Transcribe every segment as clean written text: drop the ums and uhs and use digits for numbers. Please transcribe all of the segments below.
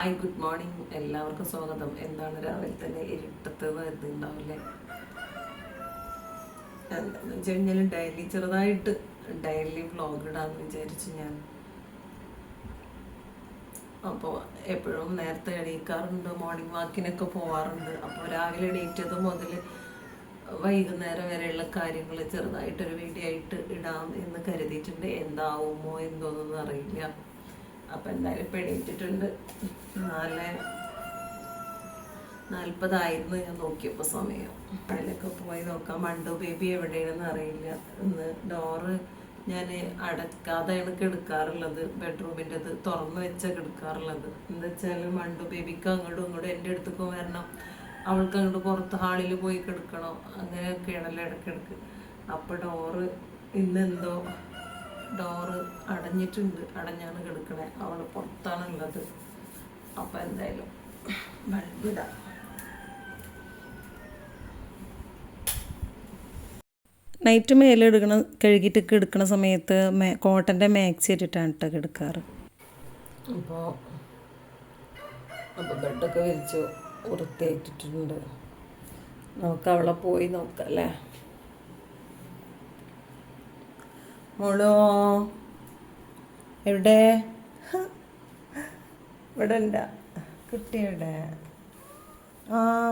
Hi, good morning. എല്ലാവർക്കും സ്വാഗതം. എന്താണ് രാവിലെ തന്നെ ഇരുട്ടത്ത് വരുന്നുണ്ടാവില്ലേ? എന്താണെന്ന് വെച്ച് കഴിഞ്ഞാൽ ചെറുതായിട്ട് ഡെയിലി വ്ളോഗ് ഇടാമെന്ന് വിചാരിച്ചു ഞാൻ. അപ്പോൾ എപ്പോഴും നേരത്തെ എണീക്കാറുണ്ട്, മോർണിംഗ് വാക്കിനൊക്കെ പോവാറുണ്ട്. അപ്പോൾ രാവിലെ എണീറ്റത് മുതൽ വൈകുന്നേരം വരെയുള്ള കാര്യങ്ങൾ ചെറുതായിട്ടൊരു വീഡിയോ ആയിട്ട് ഇടാം എന്ന് കരുതിയിട്ടുണ്ട്. എന്താവുമോ എന്തോന്നൊന്നും അറിയില്ല. അപ്പം എന്തായാലും ഇപ്പം എണീറ്റിട്ടുണ്ട്. 4:40 ഞാൻ നോക്കിയപ്പോൾ സമയം. അതിലൊക്കെ പോയി നോക്കാം. മണ്ടു ബേബി എവിടെയാണെന്ന് അറിയില്ല. ഇന്ന് ഡോറ് ഞാൻ അടക്കാതെയാണ് കിടക്കാറുള്ളത്. ബെഡ്റൂമിൻ്റെത് തുറന്ന് വെച്ചാൽ കിടക്കാറുള്ളത്. എന്താ വെച്ചാൽ മണ്ടു ബേബിക്ക് അങ്ങോട്ടും ഇങ്ങോട്ടും എൻ്റെ അടുത്തേക്ക് വരണം, അവൾക്ക് അങ്ങോട്ട് പുറത്ത് ഹാളിൽ പോയി കിടക്കണം, അങ്ങനെയൊക്കെയാണല്ലോ ഇടയ്ക്കിടയ്ക്ക്. അപ്പോൾ ഇന്നെന്തോ ഡോറ് അടഞ്ഞിട്ടുണ്ട്. അടഞ്ഞാണ് കിടക്കണേ. അവൾ പുറത്താണുള്ളത്. അപ്പം എന്തായാലും ബൾബിടാം. നൈറ്റ് മേലെ കഴുകിയിട്ട് എടുക്കുന്ന സമയത്ത് കോട്ടൻ്റെ മാക്സി ഇട്ടിട്ടാണ് കേട്ടോ കിടക്കാറ്. അപ്പോൾ ബെഡൊക്കെ വിരിച്ച് വൃത്തിയായിട്ടിട്ടുണ്ട്. നമുക്ക് അവളെ പോയി നോക്കാം അല്ലേ? മോളോ എവിടെ? ഇവിടെ ഉണ്ടാ കുട്ടിയുടെ?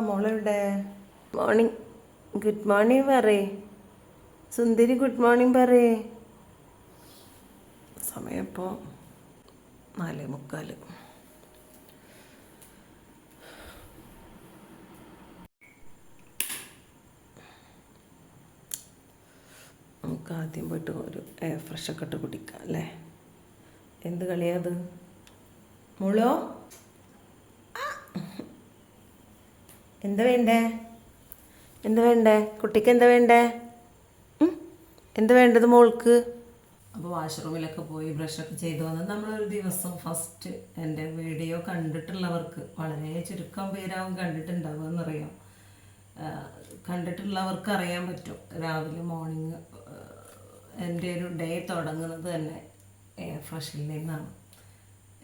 മോളെവിടെ? മോർണിംഗ്, ഗുഡ് മോർണിംഗ് പറയേ സുന്ദരി. ഗുഡ് മോർണിംഗ് പറയേ. സമയം ഇപ്പോൾ 4:45. നമുക്ക് ആദ്യം പോയിട്ട് ഒരു എയർ ഫ്രഷൊക്കെ ഇട്ട് കുടിക്കാം അല്ലേ? എന്ത് കളിയാത് മോളോ? എന്താ വേണ്ടേ? എന്താ വേണ്ടേ കുട്ടിക്ക്? എന്താ വേണ്ടേ? എന്താ വേണ്ടത് മോൾക്ക്? അപ്പോൾ വാഷ്റൂമിലൊക്കെ പോയി ബ്രഷൊക്കെ ചെയ്തു വന്ന് നമ്മളൊരു ദിവസം ഫസ്റ്റ് എൻ്റെ വീഡിയോ കണ്ടിട്ടുള്ളവർക്ക്, വളരെ ചുരുക്കം പേരാവും കണ്ടിട്ടുണ്ടാവുമെന്നറിയാം. കണ്ടിട്ടുള്ളവർക്ക് അറിയാൻ പറ്റും. രാവിലെ മോർണിംഗ് എൻ്റെ ഒരു ഡേ തുടങ്ങുന്നത് തന്നെ എയർ ഫ്രഷിൽ നിന്നാണ്.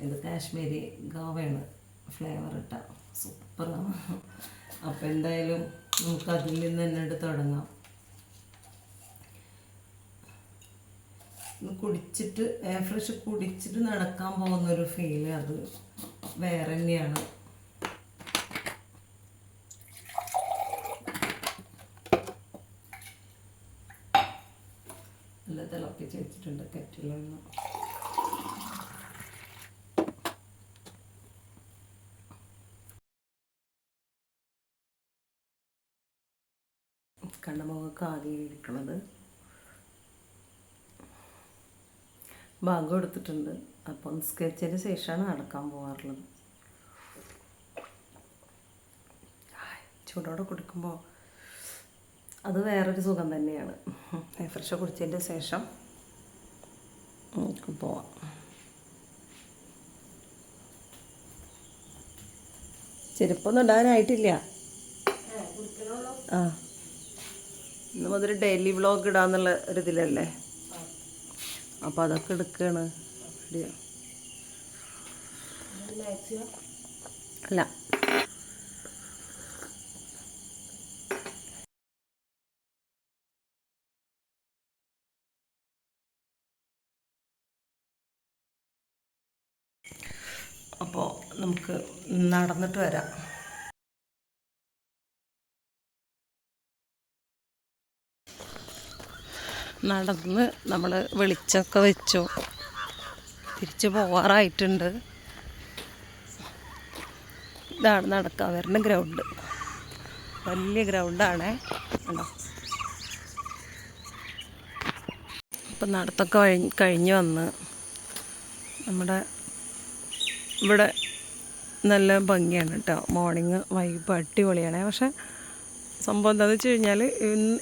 ഇത് കാശ്മീരി ഗോവയാണ് ഫ്ലേവർ ഇട്ട, സൂപ്പറാണ്. അപ്പോൾ എന്തായാലും നമുക്ക് അതിൽ നിന്ന് തന്നെ തുടങ്ങാം. കുടിച്ചിട്ട് എയർ ഫ്രഷ് കുടിച്ചിട്ട് നടക്കാൻ പോകുന്നൊരു ഫീല് അത് വേറെ തന്നെയാണ്. നല്ല തിളപ്പിച്ച് വെച്ചിട്ടുണ്ട് കെറ്റിലൊന്ന്. കണ്ണമുഖമൊക്കെ ആദ്യം ഇരിക്കണത് ഭാഗം എടുത്തിട്ടുണ്ട്. അപ്പം സ്കെച്ചിന് ശേഷമാണ് നടക്കാൻ പോകാറുള്ളത്. ചൂടോടെ കുടിക്കുമ്പോൾ അത് വേറൊരു സുഖം തന്നെയാണ്. ഫ്രഷ് കുടിച്ചതിൻ്റെ ശേഷം നമുക്ക് പോവാം. ചെരുപ്പൊന്നും ഇടാനായിട്ടില്ല. ഇന്ന് മുതൽ ഡെയിലി വ്ളോഗ് ഇടാന്നുള്ള ഒരിതിലല്ലേ? അപ്പോൾ അതൊക്കെ എടുക്കുകയാണ്. അല്ല, അപ്പോൾ നമുക്ക് നടന്നിട്ട് വരാം. നടന്ന് നമ്മൾ വെളിച്ചമൊക്കെ വെച്ചു തിരിച്ച് പോകാറായിട്ടുണ്ട്. ഇതാണ് നടക്കാൻ വരുന്ന ഗ്രൗണ്ട്. വലിയ ഗ്രൗണ്ടാണേ, കണ്ടോ? അപ്പം നടത്തൊക്കെ കഴിഞ്ഞ് വന്ന് നമ്മുടെ ഇവിടെ നല്ല ഭംഗിയാണ് കേട്ടോ. മോർണിംഗ് വൈബ് അടിപൊളിയാണ്. പക്ഷെ സംഭവം എന്താണെന്ന് വെച്ച് കഴിഞ്ഞാൽ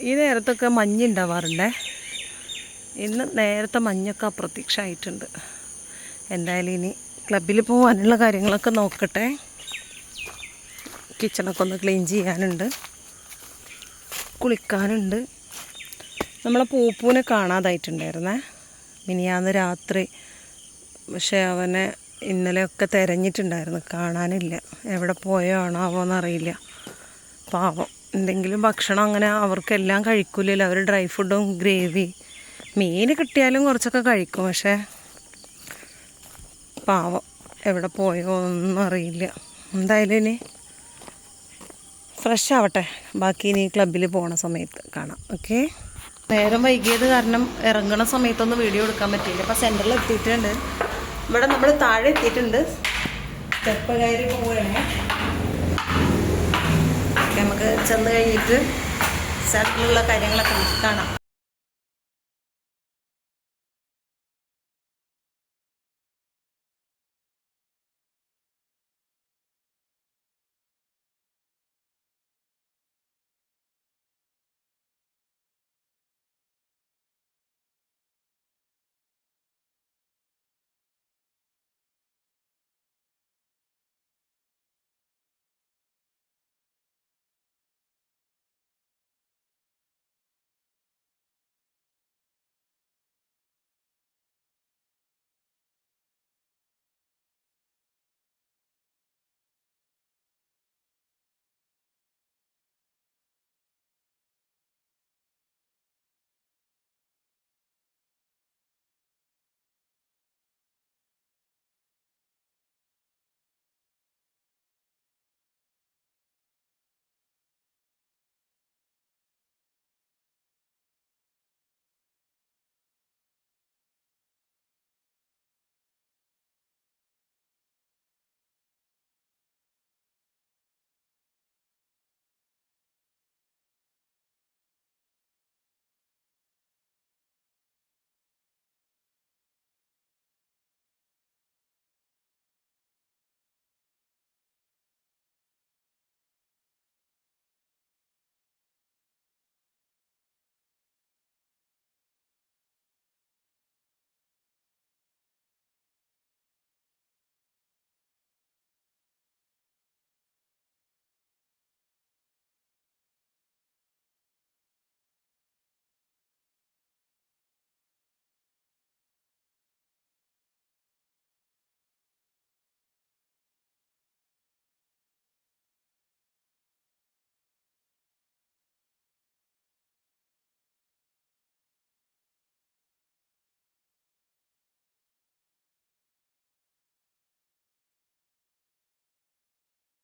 ഈ നേരത്തൊക്കെ മഞ്ഞുണ്ടാവാറുണ്ടേ. ഇന്ന് നേരത്തെ മഞ്ഞൊക്കെ അപ്രത്യക്ഷമായിട്ടുണ്ട്. എന്തായാലും ഇനി ക്ലബ്ബിൽ പോകാനുള്ള കാര്യങ്ങളൊക്കെ നോക്കട്ടെ. കിച്ചണൊക്കെ ഒന്ന് ക്ലീൻ ചെയ്യാനുണ്ട്, കുളിക്കാനുണ്ട്. നമ്മളെ പൂപ്പൂനെ കാണാതായിട്ടുണ്ടായിരുന്നേ മിനിയാന്ന് രാത്രി. പക്ഷേ അവനെ ഇന്നലെയൊക്കെ തിരഞ്ഞിട്ടുണ്ടായിരുന്നു, കാണാനില്ല. എവിടെ പോയോണാവോന്നറിയില്ല. പാവം. എന്തെങ്കിലും ഭക്ഷണം അങ്ങനെ അവർക്കെല്ലാം കഴിക്കില്ലല്ലോ. അവർ ഡ്രൈ ഫുഡും ഗ്രേവി മീൻ കിട്ടിയാലും കുറച്ചൊക്കെ കഴിക്കും. പക്ഷേ പാവം എവിടെ പോയോ ഒന്നും അറിയില്ല. എന്തായാലും ഇനി ഫ്രഷ് ആവട്ടെ, ബാക്കി ഇനി ക്ലബ്ബിൽ പോണ സമയത്ത് കാണാം. ഓക്കെ. നേരം വൈകിയത് കാരണം ഇറങ്ങണ സമയത്തൊന്നും വീഡിയോ എടുക്കാൻ പറ്റിയില്ല. അപ്പോൾ സെൻറ്ററിൽ എത്തിയിട്ടുണ്ട്. ഇവിടെ നമ്മൾ താഴെ എത്തിയിട്ടുണ്ട്. സ്റ്റെപ്പ് കയറി പോവുകയാണ്. നമുക്ക് ചെന്ന് കഴിഞ്ഞിട്ട് സെൻറ്ററിലുള്ള കാര്യങ്ങളൊക്കെ കാണാം.